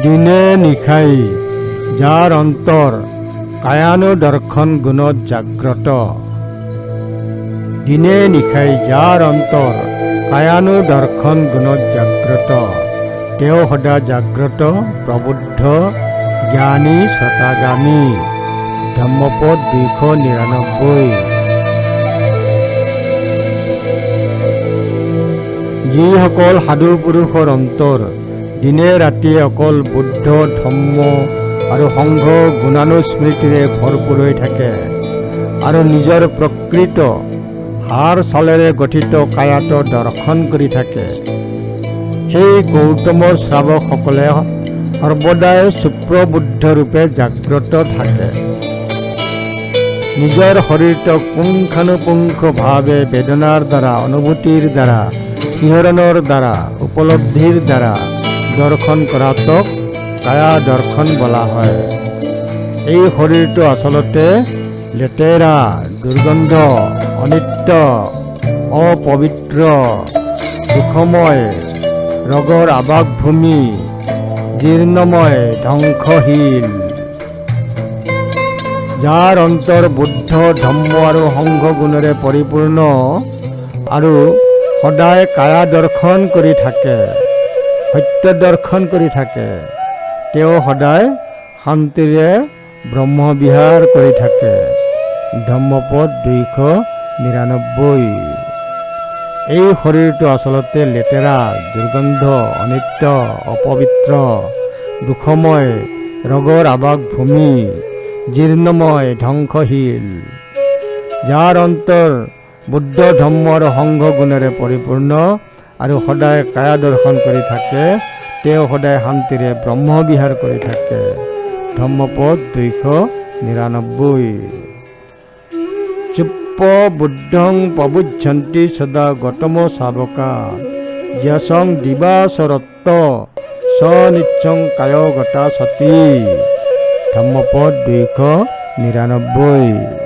দিনে নিশাই যাৰ অন্তৰ কায়ানুদৰ্শন গুণত জাগ্ৰত। দিনে নিশাই যাৰ অন্তৰ কায়ানুদৰ্শন গুণত জাগ্ৰত, তেওঁ সদা জাগ্ৰত প্ৰবুদ্ধ জ্ঞানী শ্ৰতাগামী। ধম্মপদ 299। যিসকল সাধু পুৰুষৰ অন্তৰ দিনে ৰাতিয়ে অকল বুদ্ধ ধম্ম আৰু সংঘ গুণানুস্মৃতিৰে ভৰপূৰ হৈ থাকে আৰু নিজৰ প্ৰকৃত হাৰ চালেৰে গঠিত কায়াত দৰ্শন কৰি থাকে, সেই গৌতমৰ শ্ৰাৱকসকলে সৰ্বদাই সুপ্ৰবুদ্ধ ৰূপে জাগ্ৰত থাকে। নিজৰ শৰীৰটোক পুংখানুপুংখভাৱে বেদনাৰ দ্বাৰা, অনুভূতিৰ দ্বাৰা, শিহৰণৰ দ্বাৰা, উপলব্ধিৰ দ্বাৰা দৰ্শন কৰাটোক কায়া দৰ্শন বোলা হয়। এই শৰীৰটো আচলতে লেতেৰা, দুৰ্গন্ধ, অনিত্য, অপবিত্ৰ, দুখময়, ৰোগৰ আবাসভূমি, জীৰ্ণময়, ধ্বংসশীল। যাৰ অন্তৰ বুদ্ধ ধম্ম আৰু সংঘ গুণেৰে পৰিপূৰ্ণ আৰু সদায় কায়া দৰ্শন কৰি থাকে, সত্য দৰ্শন কৰি থাকে, তেওঁ সদায় শান্তিৰে ব্ৰহ্মবিহাৰ কৰি থাকে। ধম্মপদ 299। এই শৰীৰটো আচলতে লেতেৰা, দুৰ্গন্ধ, অনিত্য, অপবিত্ৰ, দুখময়, ৰোগৰ আবাসভূমি, জীৰ্ণময়, ধ্বংসশীল। যাৰ অন্তৰ বুদ্ধ ধম্ম আৰু সংঘ গুণেৰে পৰিপূৰ্ণ আৰু সদায় কায়া দৰ্শন কৰি থাকে, তেওঁ সদায় শান্তিৰে ব্ৰহ্মবিহাৰ কৰি থাকে। ধম্মপদ 299। চুপ্প বুদ্ধং প্ৰবুঝন্তি সদা গৌতম শাৱকা য়সং দিবাচৰত্ত স নিচ্ছং কায়গতা সতী। ধম্মপদ 299।